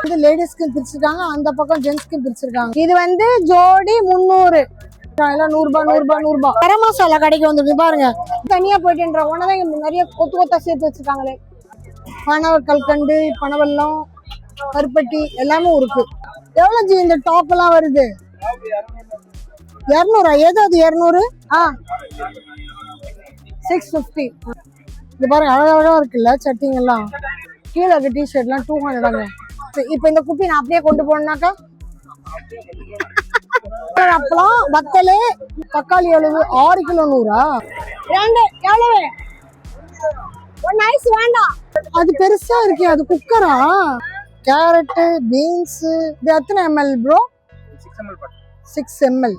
இது லேடிஸ்க்கு பிரிச்சிருக்காங்க, அந்த பக்கம் ஜென்ஸ்க்கு பிரிச்சிருக்காங்க. இது வந்து ஜோடி 300, எல்லாம் 100 ரூபாய் 100 ரூபாய் 100 ரூபாய். கரம் மசாலா கடைக்கு வந்துருக்கு பாருங்க. தனியா போயிட்டுன்ற உடனே இங்க நிறைய கொத்து கொத்தா சேர்த்து வச்சிருக்காங்களே. பனவர் கல்கண்டு, பனவெல்லம், கருப்பட்டி எல்லாமே இருக்கு. எவ்வளவு ஜி இந்த டாப் எல்லாம் வருது? 200. ஏதோ அது 200. 650. இது பாருங்க அழகா இருக்குல்ல சட்டிங் எல்லாம். கீழே இருக்க டிஷர்ட்லாம் 200. இப்ப இந்த குப்பி நான் அப்படியே கொண்டு போனாக்கா அப்பலாம் வத்தல் தக்காளி எவ்வளவு? 6 கிலோ 100. எவ்வளவு? நைஸ் வேண்டாம், அது பெருசா இருக்கு. அது குக்கரா? Carrot, beans. இது எத்தனை ml bro? 6 ml.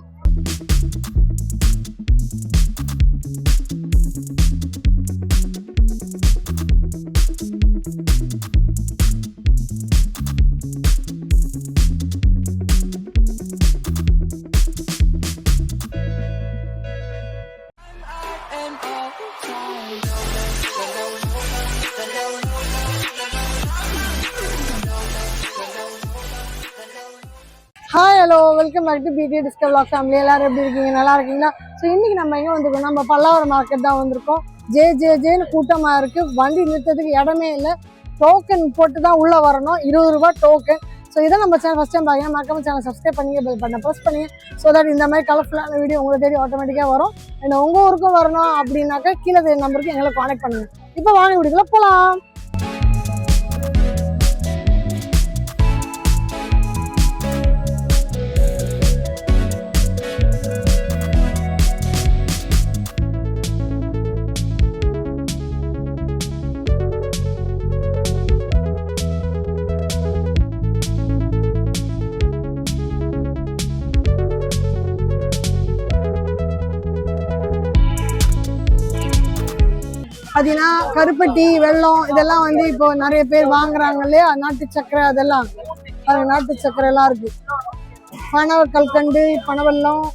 Hi hello, welcome back to PD discover vlog family. எல்லாரும் எப்படி இருக்கீங்க? நல்லா இருக்கீங்களா? ஸோ இன்னைக்கு நம்ம எங்கே வந்திருக்கோம்? நம்ம பல்லாவரம் மார்க்கெட் தான் வந்திருக்கோம். ஜேன்னு கூட்டமாக இருக்கு. வண்டி நிறுத்ததுக்கு இடமே இல்லை. டோக்கன் போட்டு தான் உள்ளே வரணும். 20 ரூபாய் டோக்கன். ஸோ இதை நம்ம சேனல் ஃபஸ்ட் டைம் பார்க்க மறக்காம சேனல் சப்ஸ்கிரைப் பண்ணி பெல் பட்டனை ப்ரெஸ் பண்ணி, ஸோ தட் இந்த மாதிரி கலர்ஃபுல்லான வீடியோ உங்களை தேடி ஆட்டோமேட்டிக்காக வரும். அண்ட் உங்கள் ஊருக்கும் வரணும் அப்படின்னாக்கா கீழே தெரிய நம்பருக்கு எங்களை கான்டாக்ட் பண்ணுங்க. இப்போ வாங்க வீடியோக்குள்ள போகலாம். அதுனா கருப்பட்டி, வெல்லம் இதெல்லாம் வந்து இப்போ நிறைய பேர் வாங்குறாங்க இல்லையா? நாட்டு சக்கரை அதெல்லாம் நாட்டு சக்கரை எல்லாம் இருக்கு. பனவர் கல்கண்டு, பனவெல்லம்,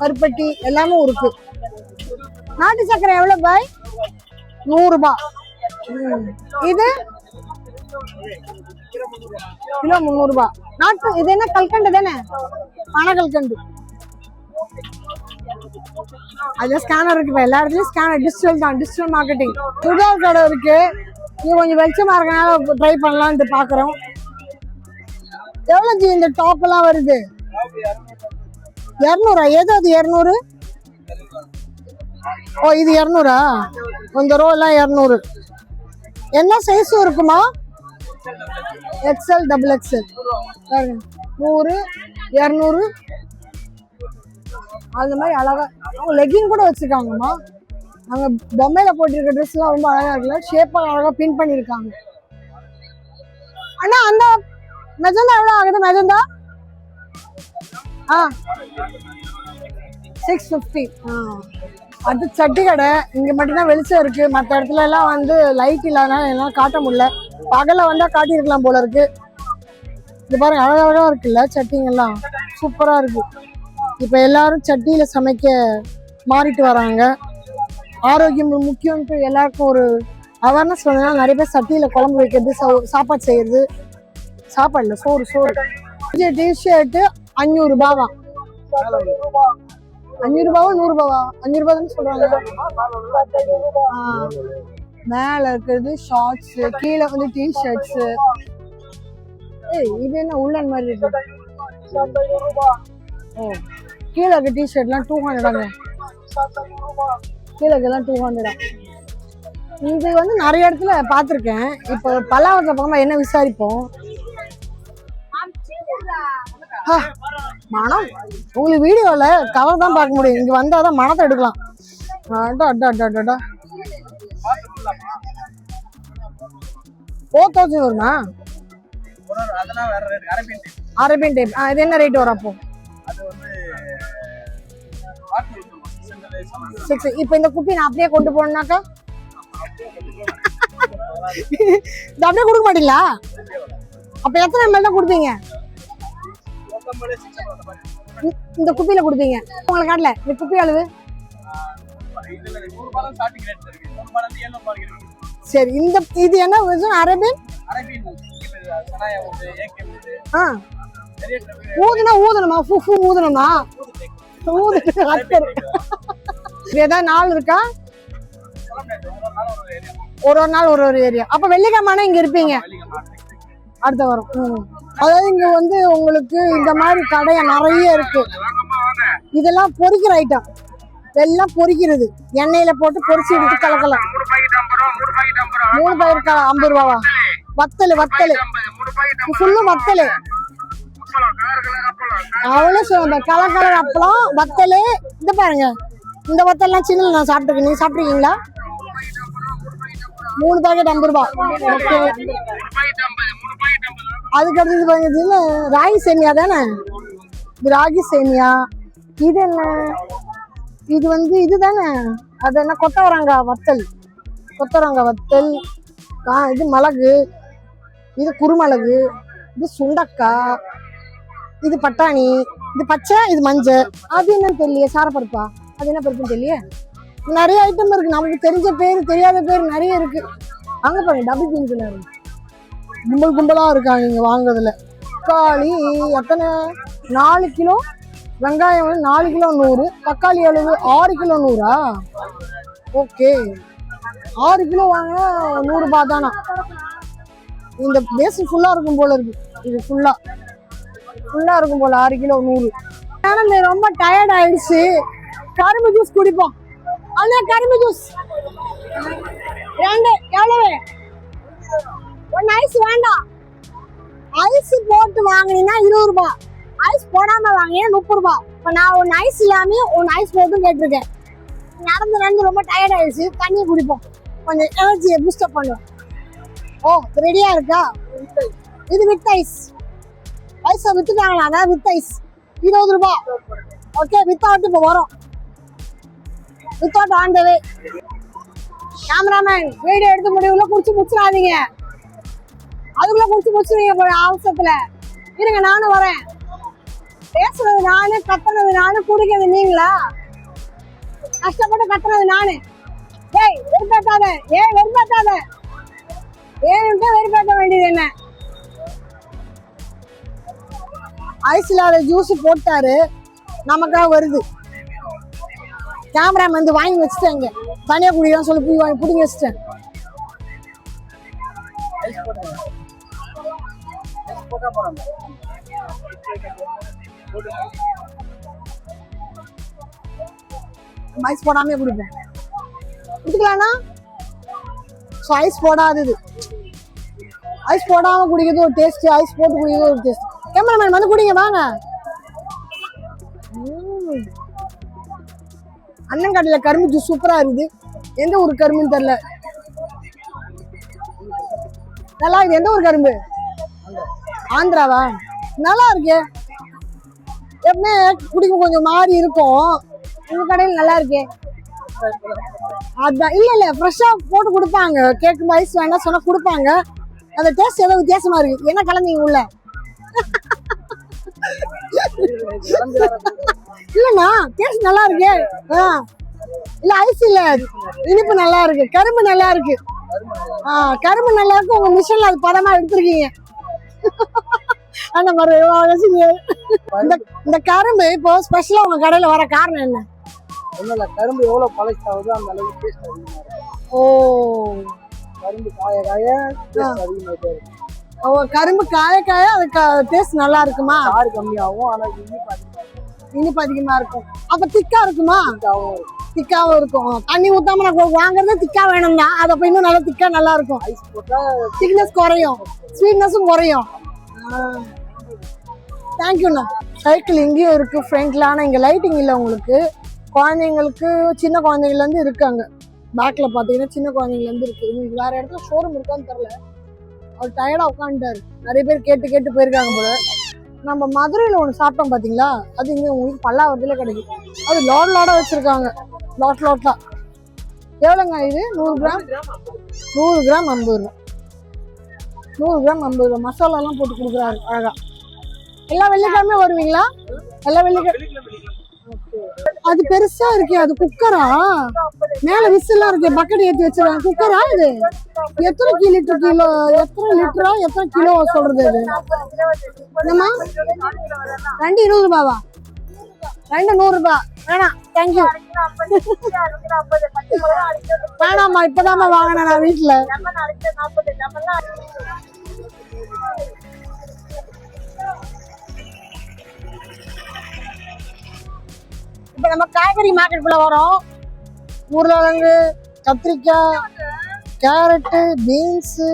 கருப்பட்டி எல்லாமே இருக்கு. நாட்டு சக்கரை எவ்வளவு பாய்? 100 ரூபாய். இது கிலோ 300 ரூபாய். நாட்டு இது என்ன கல்கண்டு தானே? பனை கல்கண்டு. அது ஸ்கேனர் இருக்கு. எல்லா இடத்துலயும் ஸ்கேனர். டிஜிட்டல் தான், டிஜிட்டல் மார்க்கெட்டிங். சுகர் கடை இருக்கு. இது கொஞ்சம் வெளிச்சமா இருக்கனால ட்ரை பண்ணலாம்னு பாக்குறோம். எவ்வளவு ஜி இந்த டாப் எல்லாம் வருது? 200. ஏதோ அது 200. ஓ இது 200. இந்த ரோ எல்லாம் 200. என்ன சைஸும் இருக்குமா? XL, XXL. 100, 200. அந்த மாதிரி அழகா லெகின் கூட வச்சிருக்காங்கம்மா. அங்க பொம்மையில போட்டிருக்க ட்ரெஸ் எல்லாம் ரொம்ப அழகா இருக்குல்ல. ஷேப்பா அழகா பின் பண்ணிருக்காங்க. ஆனா அந்த மெஜந்தா எவ்வளவு ஆகுது? மெஜந்தா 650. அது சட்டி கடை. இங்க மட்டும்தான் வெளிச்சம் இருக்கு. மற்ற இடத்துல எல்லாம் வந்து லைட் இல்லாதனால எல்லாம் காட்ட முடியல. பகல வந்தா காட்டியிருக்கலாம் போல இருக்கு. இது பாருங்க அழகா இருக்குல்ல சட்டிங்க எல்லாம். சூப்பரா இருக்கு. இப்போ எல்லாரும் சட்டியில சமைக்க மாறிட்டு வராங்க. ஆரோக்கியம் முக்கியம்னு எல்லாருக்கும் ஒரு அவேர்னஸ் வந்ததுனால நிறைய பேர் சட்டியில குழம்பு வைக்கிறது, சாப்பாடு செய்யறது. சாப்பாடு இல்லை, சோறு. டிஷர்ட்டு 500 ரூபாவா? 500 ரூபாவா 100 ரூபாவா? 500 ரூபாய் தானே சொல்றாங்க. மேல இருக்கிறது ஷார்ட்ஸ், கீழே வந்து டிஷர்ட்ஸ். இது என்ன உள்ளன் மாதிரி இருக்கு? ஓ கீழே இருக்க டிஷர்ட்லாம் 200. கீழே இருக்கலாம் 200. இது வந்து நிறைய இடத்துல பார்த்துருக்கேன். இப்போ பல்லாவரத்தில் பக்கமாக என்ன விசாரிப்போம். மனம் உங்களுக்கு வீடியோவில் கவர் தான் பார்க்க முடியும். இங்கே வந்தால் தான் மனத்தை எடுக்கலாம். 4000 வருமா? Arabian type. இது என்ன ரேட் வரும் அப்போ? இப்ப இந்த குப்பி நான் அப்படியே கொண்டு போனாக்கா அப்படியே கொடுக்க மாட்டீங்களா? அப்ப எத்தனை ml தான் கொடுப்பீங்க? இந்த குப்பியில கொடுப்பீங்க. உங்களுக்கு காட்டல இந்த குப்பி அளவு. சரி, இந்த இது என்ன அரேபியன் ஊதணுமா ஊதணுமா ஏதாவது நாள் இருக்கா? ஒரு நாள் ஒரு ஏரியா. அப்ப வெள்ளிக்கிழமை இங்க இருப்பீங்க அடுத்த வாரம். அதாவது இங்க வந்து உங்களுக்கு இந்த மாதிரி கடை நிறைய இருக்கு. இதெல்லாம் பொரிக்கிற ஐட்டம், எல்லாம் பொரிக்கிறது, எண்ணெயில போட்டு பொரிச்சு எடுத்து கலக்கலாம். 3 பாக்கெட் 50 ரூபாவா? வத்தல் ஃபுல்லு வத்தல். அவ்வளவு சொல்லுங்க. கலர் கலர் அப்பளம் வத்தல். இந்த பாருங்க, இந்த வத்தல்லாம் சின்ன நான் சாப்பிட்டுருக்கேன். நீங்க சாப்பிட்டுருக்கீங்களா? 3 பாக்கெட் 50 ரூபா. அதுக்கு அடுத்தது பாருங்க, ராகி சேமியா தானே? இது ராகி சேமியா. இது என்ன? இது வந்து இதுதானே, அது என்ன, கொத்தவரங்காய் வத்தல். இது மிளகு, இது குருமிளகு, இது சுண்டக்காய், இது பட்டாணி, இது பச்சை, இது மஞ்சள். அது என்னன்னு தெரியலையே, சாரப்பருப்பா? அது என்ன பருப்புன்னு தெரியலையே. நிறைய ஐட்டம் இருக்கு, நமக்கு தெரிஞ்ச பேர் தெரியாத பேர் நிறைய இருக்கு. அங்க பாருங்க, டபுள் பீன்ஸ் கும்பலா இருக்காங்க இங்க வாங்குறதுல. தக்காளி எத்தனை? 4 கிலோ. வெங்காயம் வந்து 4 கிலோ 100. தக்காளி அளவு 6 கிலோ 100ஆ? ஓகே, 6 கிலோ வாங்க 100 ரூபாய் தானா? இந்த பேஸ் ஃபுல்லா இருக்கும் போல இருக்கு. இது ஃபுல்லா இருக்கும் போல. 6 கிலோ 100. ஆனா ரொம்ப டயர்ட் ஆயிடுச்சு. கரும்பு ஜூஸ் குடிப்போம். அண்ணா கரும்பு ஜூஸ் 2 எவ்வளவு? 1 ஐஸ் வேண்டாம். ஐஸ் போட்டு வாங்கினீங்கன்னா 20 ரூபாய். ஐஸ் போடாம வாங்கினா 30 ரூபாய். இப்ப நான் 1 ஐஸ் இல்லாம 1 ஐஸ் போட்டும் கேட்டிருக்கேன். நடந்து ரொம்ப டயர்ட் ஆயிடுச்சு. தண்ணி குடிப்போம், கொஞ்சம் எனர்ஜியை பூஸ்டப் பண்ணுவோம். ஓ, ரெடியா இருக்கா? இது வித் ஐஸ். ஐஸை வித்துட்டாங்களா? அதான் வித் ஐஸ் 20 ரூபாய். ஓகே, வித்தவுட் இப்போ வரும். Without on the way. Cameraman video எடுத்து முடிவுல முடிச்சிடாதீங்க. அதுக்குள்ள முடிச்சிருவீங்க அவசரத்துல. இருங்க, நானும் வரேன். பேசுறது நானு, கத்துனது நானு, குடிக்கிறது நீங்களா? கஷ்டப்பட்டு கத்துனது நானு. வெறுப்பேத்தாத. வெறுப்பேத்தாத. வெறுப்பேற்ற வேண்டியது என்ன? ஐஸ் இல்லாத ஜூஸ் போட்டாரு, நமக்காக வருது. கேமரா வந்து வாங்கி வச்சுட்டேங்க. தனியா குடிதான் சொல்லி போய் வாங்கி பிடிங்கி வச்சுட்டேன். ஐஸ் போடாமே குடிப்பேன். குடிக்கலாம்னா ஐஸ் போடாதது. ஐஸ் போடாம குடிக்கிறது ஒரு டேஸ்ட், ஐஸ் போட்டு குடிக்கிறது ஒரு டேஸ்ட். கேமராமேன் வந்து குடிங்க வாங்க. அண்ணன் கடையில கரும்பு ஜூஸ் சூப்பரா இருக்குது. எந்த ஊர் கரும்புன்னு தெரியல, நல்லா இருக்கு. எந்த ஊர் கரும்பு? ஆந்திராவா? நல்லா இருக்கு. எப்பவுமே குடிக்கும் கொஞ்சம் மாறி இருக்கும். உங்க கடையில் நல்லா இருக்கு. அதான் இல்ல ஃப்ரெஷ்ஷா போட்டு கொடுப்பாங்க. கேக்கு ஐஸ் வேண்டாம் சொன்னா கொடுப்பாங்க. அந்த டேஸ்ட் ஏதோ வித்தியாசமா இருக்கு. என்ன கலந்தீங்க உள்ள? இல்லண்ணா, டேஸ்ட் நல்லா இருக்கு. இல்ல ஐஸ் இல்ல, இனிப்பு நல்லா இருக்கு. கரும்பு நல்லா இருக்கு. கரும்பு நல்லா இருக்கு. உங்க மிஷின்ல அது பதமா எடுத்துருக்கீங்க. அந்த மாதிரி இந்த கரும்பு இப்போ ஸ்பெஷலா உங்க கடையில வர காரணம் என்ன? ஒண்ணுல கரும்பு எவ்வளவு பழசாகுதோ அந்த அளவுக்கு டேஸ்ட் அதிகமா இருக்கும். ஓ, கரும்பு காய காய டேஸ்ட் அதிகமாயிட்டே இருக்கும். ஓ, கரும்பு காய காய அதுக்கு டேஸ்ட் நல்லா இருக்குமா? சாறு கம்மியாகும், ஆனா இனிப்பு அதிகமா இருக்கும். அப்ப திக்கா இருக்குமா? திக்காவும் இருக்கும். தண்ணி ஊத்தாம நான் வாங்குறது திக்கா வேணும் தான். அது அப்ப இன்னும் நல்லா திக்கா நல்லா இருக்கும். ஐஸ் போட்டா திக்னஸ் குறையும், ஸ்வீட்னஸும் குறையும். தேங்க்யூண்ணா. சைக்கிள் இங்கேயும் இருக்கு ஃப்ரண்ட்ல. ஆனா இங்க லைட்டிங் இல்லை உங்களுக்கு. குழந்தைங்களுக்கு, சின்ன குழந்தைங்கள்ல இருந்து இருக்காங்க. பேக்ல பாத்தீங்கன்னா சின்ன குழந்தைங்கள்ல இருந்து இருக்கு. உங்களுக்கு வேற இடத்துல ஷோரூம் இருக்கான்னு தெரியல. அவர் டயர்டா உட்காந்துட்டாரு. நிறைய பேர் கேட்டு போயிருக்காங்க போல. நம்ம மதுரையில ஒண்ணு சாப்பிட்டோம் பாத்தீங்களா, அது இங்க உங்களுக்கு பல்லாவரத்துல கிடைக்கும். அது லோடா வச்சிருக்காங்க. லாட்டா. எவ்வளோங்க இது? 100 கிராம் 50 ரூபா. 100 கிராம் 50 ரூபா. மசாலா எல்லாம் போட்டு கொடுக்குறாரு அழகா. எல்லா வெள்ளிக்கிழமையும் வருவீங்களா? எல்லா வெள்ளிக்கிழமை. அது பெருசா இருக்கே, அது குக்கரா? மேல விசில்லாம் இருக்கு, பக்கெட் ஏத்தி வச்சிருக்காங்க. குக்கரா இது? எத்தனை கிலோ, எத்தனை லிட்டரா, எத்தனை கிலோ சொல்றது இது? என்னம்மா 2 20 ரூபாவா? 2 100 ரூபாய். வேணாம், தேங்க்யூ. வேணாம்மா, இப்பதாம்மா வாங்கினேன் நான் வீட்டுல. இப்ப நம்ம காய்கறி மார்க்கெட்டுக்குள்ள வரோம். உருளைக்கிழங்கு, கத்திரிக்காய், கேரட்டு, பீன்ஸு,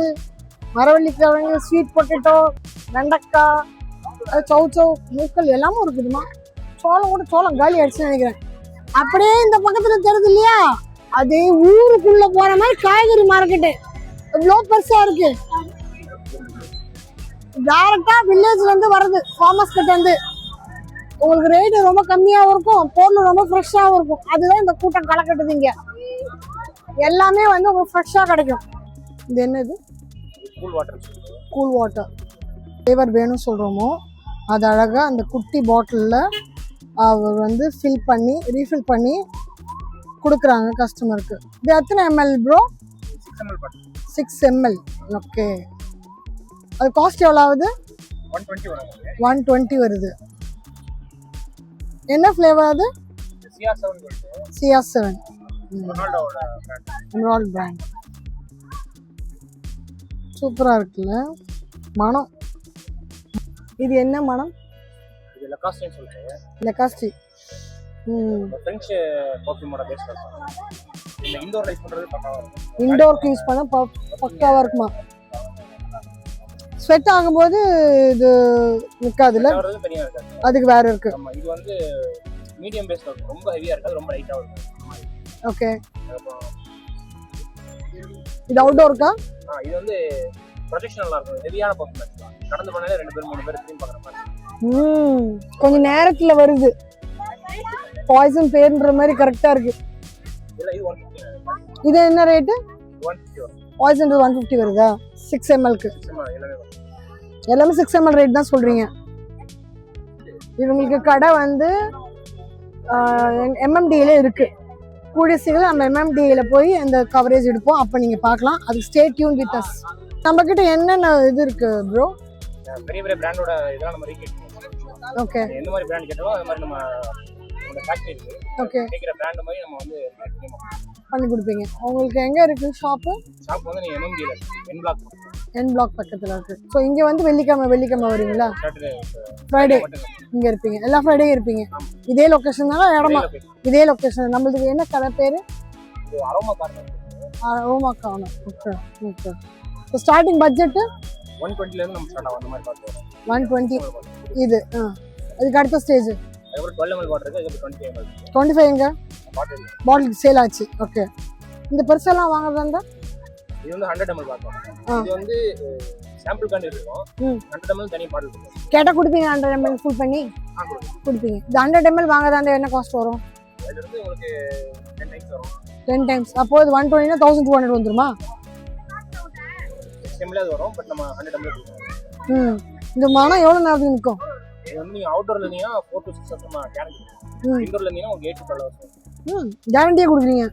மரவள்ளிக்கிழங்கு, ஸ்வீட் பொட்டேட்டோ, வெண்டைக்காய், சௌ மூக்கல் எல்லாமும் இருக்குதுமா. சோளம் கூட சோளம் காலி ஆயிடுச்சுன்னு நினைக்கிறேன். அப்படியே இந்த பக்கத்துல தெரியுது இல்லையா, அது ஊருக்குள்ள போற மாதிரி காய்கறி மார்க்கெட்டு எவ்வளோ பெருசா இருக்கு. டைரக்டா வில்லேஜ்ல இருந்து வருது, ஃபார்மர்ஸ் கிட்ட இருந்து. உங்களுக்கு ரேட்டு ரொம்ப கம்மியாகவும் இருக்கும், பொருள் ரொம்ப ஃப்ரெஷ்ஷாகவும் இருக்கும். அதுதான் இந்த கூட்டம் கலக்கட்டுது. இங்க எல்லாமே வந்து உங்களுக்கு ஃப்ரெஷ்ஷாக கிடைக்கும். இது என்னது? Cool water. ஃப்ளேவர் வேணும்னு சொல்கிறோமோ அது அழகாக அந்த குட்டி பாட்டிலில் அவர் வந்து ரீஃபில் பண்ணி கொடுக்குறாங்க கஸ்டமருக்கு. இது எத்தனை எம்எல் ப்ரோ? 6 ml. ஓகே. அது காஸ்ட் எவ்வளோ ஆகுது? 120 வருது. என்ன ஃப்ளேவர் அது? CR7. Emerald brand. சூப்பராக இருக்குல்ல மனம். இது என்ன மனம்? இது லெகாஸ்டின்னு சொல்லிட்டு. லெகாஸ்டி. ஃப்ரெஞ்ச் பர்ஃப்யூமோட பேஸ் பண்ணுவாங்க. இந்த இன்டோர் லைஃப் பண்றது பக்காவா இருக்கும். இன்டோருக்கு யூஸ் பண்ண பக்காவா இருக்குமா? ஸ்வெட் ஆகும்போது இது நிற்காதுல்ல, தனியா இருக்காது, அதுக்கு வேற இருக்கு. ஆமா, இது வந்து மீடியம் பேஸ்ல இருக்கும், ரொம்ப ஹெவியா இருக்காது, ரொம்ப லைட்டா இருக்கும். ஓகே. இது அவுட்டோருக்கா? இது வந்து ப்ரொடெக்ஷனலா இருக்கும், ஹெவியான பர்ஃப்யூம். கடந்து போனாலே 2 பேர் 3 பேர் க்ளீன் பண்ற மாதிரி. கொஞ்ச நேரத்துல வருது. பாய்சன் பேர்ன்ற மாதிரி கரெக்டா இருக்கு. இல்ல, இது 150. இது என்ன ரேட்? 150. பாய்சன் 150 வருதா? 6 mlக்கு எல்லாமே 6 ml ரேட் தான் சொல்றீங்க. இவங்களுக்கு கடை வந்து MMDA இருக்கு. கூடிய சீக்கிரம் நம்ம MMDA போய் அந்த கவரேஜ் எடுப்போம், அப்போ நீங்க பார்க்கலாம். அதுக்கு ஸ்டே டியூன் வித் அஸ். நம்ம கிட்ட என்னென்ன இது இருக்கு ப்ரோ? பெரிய பெரிய பிராண்டோட இதெல்லாம் நம்ம ரீகேட் பண்ணுவோம். ஓகே. எந்த மாதிரி பிராண்ட் கேட்டாலும் அது மாதிரி நம்ம அந்த ஃபேக்டரி இருக்கு. ஓகே. கேக்குற பிராண்ட் மாதிரி நம்ம வந்து பண்ணி கொடுப்பீங்க. உங்களுக்கு எங்க இருக்கு ஷாப்? ஷாப் வந்து நீங்க MMD ல N block பக்கத்துல இருக்கு. சோ இங்க வந்து வெள்ளிக்கிழமை வரீங்களா? சாட்டர்டே ஃப்ரைடே இங்க இருப்பீங்க. எல்லா ஃப்ரைடேயும் இருப்பீங்க. இதே லொகேஷன் தானா? இடமா இதே லொகேஷன். நம்மளுக்கு என்ன கடை பேரு? இது aroma corner. Aroma corner. Okay okay. So starting budget 120 ல இருந்து நம்ம ஸ்டார்ட் ஆகும். அந்த மாதிரி பாத்து 120. இது அதுக்கு அடுத்த ஸ்டேஜ் அதுக்கு 12 ml வாட்டர் இருக்கு. அதுக்கு 25 ml. 25 எங்க? பாட்டில் சேல் ஆச்சு. ஓகே. இந்த பெருசெல்லாம் வாங்குறதா இருந்தா இது வந்து 100 ml பாத்தோம். இது வந்து சாம்பிள் காண்டி இருக்கும். 100 ml தனி பாட்டில் இருக்கு. கேட்டா கொடுப்பீங்க? 100 ml ஃபுல் பண்ணி கொடுப்பீங்க. இது 100 ml வாங்குறதா இருந்தா என்ன காஸ்ட் வரும்? அது வந்து உங்களுக்கு 10 டைம்ஸ் வரும். 10 டைம்ஸ். அப்போ இது 120 னா 1200 வந்துருமா? 6 ml வரும். பட் நம்ம 100 ml கொடுப்போம். இந்த மனம் எவ்வளவு நேரத்துக்கு நிக்கும்? இது வந்து நீங்க அவுட்டோர்ல இருந்தீங்கன்னா 4 to 6 வருஷமா கேரண்டி. இன்டோர்ல இருந்தீங்கன்னா உங்களுக்கு 8 to 12 வருஷம் கேரண்டியே கொடுக்குறீங்க.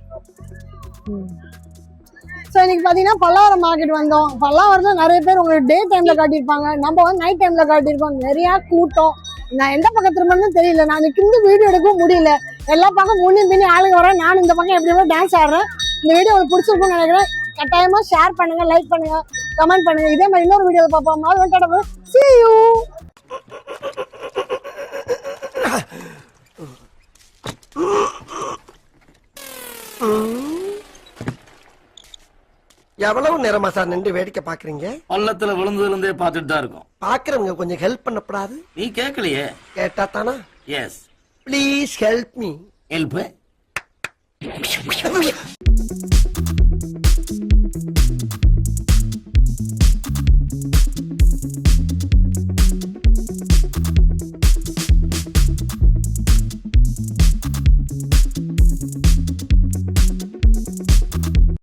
ஸோ இன்னைக்கு பார்த்தீங்கன்னா பல்லாவரம் மார்க்கெட் வந்தோம். பல்லாவரத்தில் நிறைய பேர் உங்களுக்கு டே டைமில் காட்டியிருப்பாங்க, நம்ம வந்து நைட் டைமில் காட்டியிருக்கோம். நிறையா கூட்டம். நான் எந்த பக்கம் திரும்பணும்னு தெரியல. நான் இந்த வீடியோ எடுக்கவும் முடியல. எல்லா பக்கம் முன்னே பின்னே ஆளுங்க வரேன். நான் இந்த பக்கம் எப்படியுமே டான்ஸ் ஆடுறேன். இந்த வீடியோ உங்களுக்கு பிடிச்சிருக்கும்னு நினைக்கிறேன். கட்டாயமாக ஷேர் பண்ணுங்கள், லைக் பண்ணுங்கள், கமெண்ட் பண்ணுங்கள். இதே மாதிரி இன்னொரு வீடியோவில் பார்ப்போம். See you. எவ்வளவு நேரமா சார் நின்று வேடிக்கை பாக்குறீங்க? பள்ளத்துல விழுந்ததுல இருந்தே பாத்துட்டு தான் இருக்கோம். பாக்குறவங்க கொஞ்சம் ஹெல்ப் பண்ணப்படாது? நீ கேட்கலையே. கேட்டா தானா? Yes, please help me. Help.